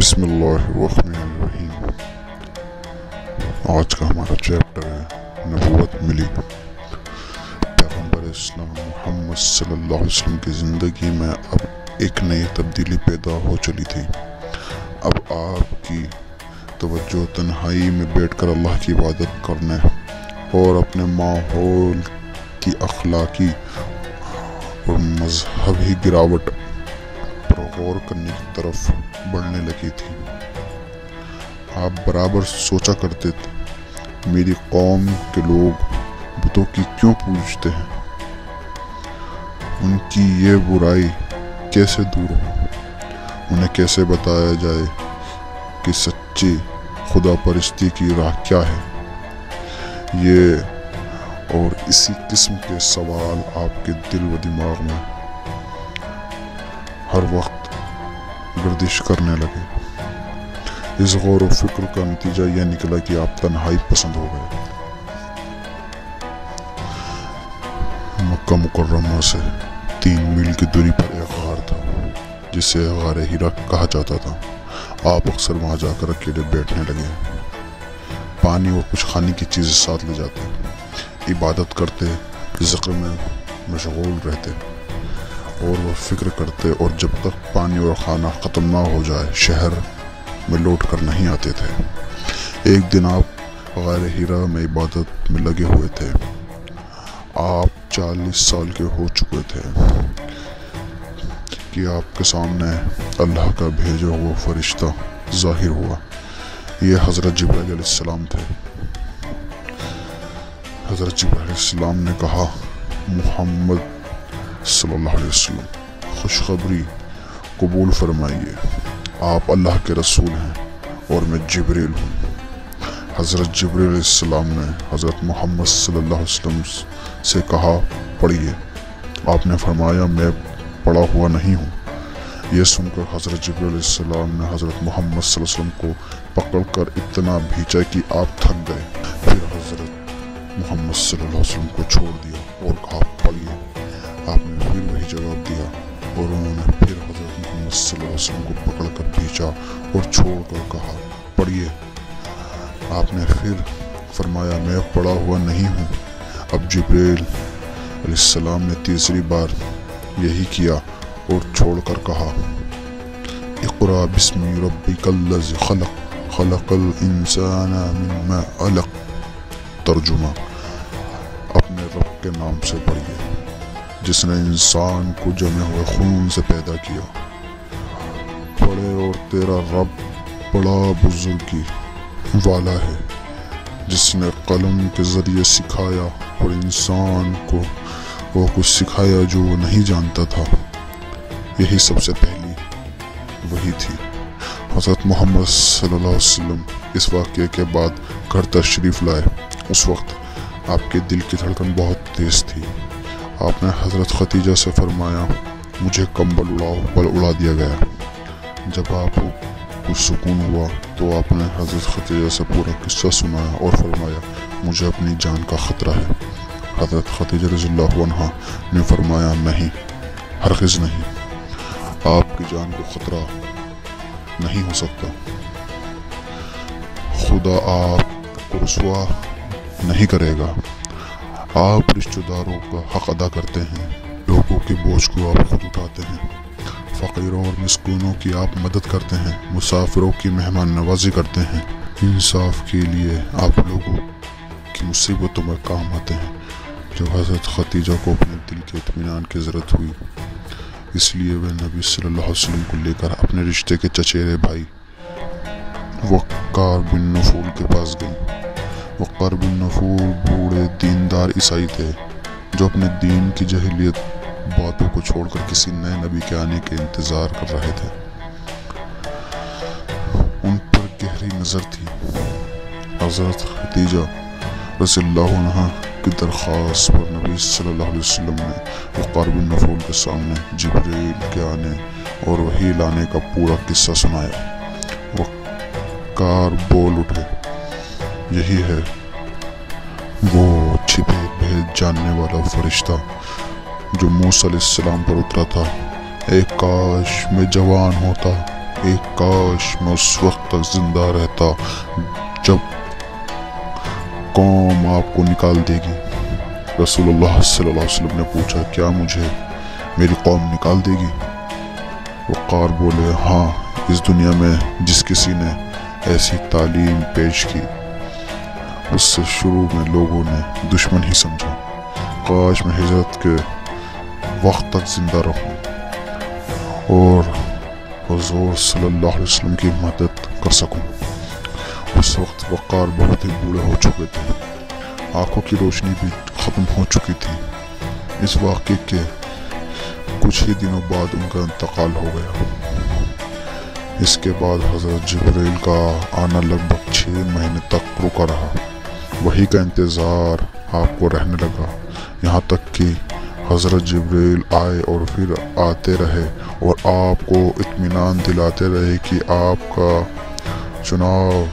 बिस्मिल्लाहिर्रहमानिर्रहीम। आज का हमारा चैप्टर है नबूवत मिली। पैगम्बर इस्लाम मोहम्मद सल्लल्लाहु अलैहि वसल्लम की ज़िंदगी में अब एक नई तब्दीली पैदा हो चली थी। अब आपकी तवज्जो तन्हाई में बैठकर अल्लाह की इबादत करने और अपने माहौल की अखलाकी और मजहबी गिरावट पर गौर करने की तरफ बढ़ने लगी थी। आप बराबर सोचा करते थे, मेरी कौम के लोग बुतों की क्यों पूजते हैं, उनकी ये बुराई कैसे दूर हो, उन्हें कैसे बताया जाए कि सच्ची खुदा परस्ती की राह क्या है। ये और इसी किस्म के सवाल आपके दिल व दिमाग में हर वक्त गर्दिश करने लगे। इस गौर व फिक्र का नतीजा यह निकला कि आप तन्हाई पसंद हो गए। मक्का मुकर्रमा से 3 मील की दूरी पर एक गार था जिसे गार हीरा कहा जाता था। आप अक्सर वहां जाकर अकेले बैठने लगे, पानी और कुछ खाने की चीजें साथ ले जाते, इबादत करते, ज़िक्र में मशगूल रहते और वह फिक्र करते, और जब तक पानी और खाना ख़त्म ना हो जाए शहर में लौट कर नहीं आते थे। एक दिन आप गार हीरा में इबादत में लगे हुए थे। आप 40 साल के हो चुके थे कि आपके सामने अल्लाह का भेजा हुआ फरिश्ता ज़ाहिर हुआ। ये हज़रत जिब्राइल अलैहिस्सलाम थे। हज़रत जिब्राइल अलैहिस्सलाम ने कहा, मोहम्मद सल्लल्लाहु अलैहि वसल्लम खुशखबरी कबूल फरमाइए, आप अल्लाह के रसूल हैं और मैं जिब्रील हूँ। हज़रत जिब्रील अलैहिस्सलाम ने हज़रत मोहम्मद सल्लल्लाहु अलैहि वसल्लम से कहा, पढ़िए। आपने फरमाया, मैं पढ़ा हुआ नहीं हूँ। यह सुनकर हज़रत जिब्रील अलैहिस्सलाम ने हज़रत मोहम्मद सल्लल्लाहु अलैहि वसल्लम को पकड़कर इतना भींचा कि आप थक गए। फिर हज़रत मोहम्मद सल्लल्लाहु अलैहि वसल्लम को छोड़ दिया और कहा, पढ़िए। आपने फिर वही जवाब दिया और उन्होंने फिर हज़रत मोहम्मद सल्लल्लाहु अलैहि वसल्लम को पकड़कर भींचा और छोड़कर कहा, पढ़िए। आपने फिर फरमाया, मैं पढ़ा हुआ नहीं हूँ। अब जिब्रील अलैहिस्सलाम ने तीसरी बार यही किया और छोड़कर कहा, इक़रा बिस्मि रब्बिकल्लज़ी खलक़ खलक़ल इंसाना मिन मा अलक़। तर्जुमा, अपने रब के नाम से पढ़िए जिसने इंसान को जमे हुए खून से पैदा किया। पढ़े, और तेरा रब बड़ा बुजुर्गी वाला है जिसने कलम के जरिए सिखाया और इंसान को वो कुछ सिखाया जो वो नहीं जानता था। यही सबसे पहली वही थी। हज़रत मोहम्मद सल्लल्लाहु अलैहि वसल्लम इस वाक़ये के बाद घर तशरीफ़ लाए। उस वक्त आपके दिल की धड़कन बहुत तेज़ थी। आपने हज़रत खदीजा से फरमाया, मुझे कंबल उड़ाओ, पर उड़ा दिया गया। जब आपको कुछ सुकून हुआ तो आपने हज़रत खदीजा से पूरा किस्सा सुनाया और फरमाया, मुझे अपनी जान का ख़तरा है। हज़रत खदीजा रज़ियल्लाहु अन्हा ने फरमाया, नहीं, हरगिज़ नहीं, आपकी जान को ख़तरा नहीं हो सकता। खुदा आपको रुसवा नहीं करेगा। आप रिश्तेदारों का हक अदा करते हैं, लोगों के बोझ को आप खुद उठाते हैं, फ़कीरों और मिस्कीनों की आप मदद करते हैं, मुसाफिरों की मेहमान नवाजी करते हैं, इंसाफ के लिए आप लोगों की मुसीबतों में काम आते हैं। जब हज़रत खदीजा को अपने दिल के इत्मीनान की ज़रूरत हुई, इसलिए वह नबी सल्लल्लाहु अलैहि वसल्लम को लेकर अपने रिश्ते के चचेरे भाई वक़्कार बिन नफ़ूल के पास गई। वक़्कार बिन नफ़ूल बूढ़े दीनदार ईसाई थे जो अपने दीन की जहलियत बातों को छोड़कर किसी नए नबी के आने के इंतज़ार कर रहे थे। उन पर गहरी नज़र थी। हज़रत खदीजा रज़ियल्लाहु अन्हा की दरख्वास्त पर नबी सल्लल्लाहु अलैहि वसल्लम ने वक़्कार बिन नफ़ूल के सामने जिब्रील के आने और वही लाने का पूरा किस्सा सुनाया। वक़्कार बोल उठे, यही है वो छिपे भेद जानने वाला फरिश्ता जो मूसा अलैहिस्सलाम पर उतरा था। एक काश मैं जवान होता ایک کاش میں اس وقت تک زندہ رہتا جب قوم آپ کو نکال دے گی۔ رسول اللہ صلی اللہ علیہ وسلم نے پوچھا کیا مجھے میری قوم نکال دے گی؟ وقار بولے ہاں، اس دنیا میں جس کسی نے ایسی تعلیم پیش کی اس سے شروع میں لوگوں نے دشمن ہی سمجھا۔ کاش میں ہجرت کے وقت تک زندہ رہوں اور حضور صلی اللہ علیہ وسلم کی مدد کر سکوں۔ اس وقت وقار بہت ہی بوڑھے ہو چکے تھے، آنکھوں کی روشنی بھی ختم ہو چکی تھی۔ اس واقعے کے کچھ ہی دنوں بعد ان کا انتقال ہو گیا۔ اس کے بعد حضرت جبرائیل کا آنا لگ بھگ 6 مہینے تک رکا رہا۔ وہی کا انتظار آپ کو رہنے لگا، یہاں تک کہ حضرت جبرائیل آئے اور پھر آتے رہے اور آپ کو اطمینان دلاتے رہے کہ آپ کا چناؤ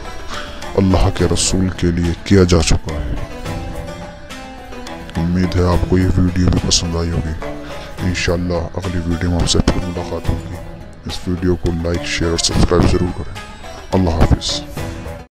اللہ کے رسول کے لیے کیا جا چکا ہے۔ امید ہے آپ کو یہ ویڈیو بھی پسند آئی ہوگی۔ انشاءاللہ اگلی ویڈیو میں آپ سے پھر ملاقات ہوگی۔ اس ویڈیو کو لائک، شیئر اور سبسکرائب ضرور کریں۔ اللہ حافظ۔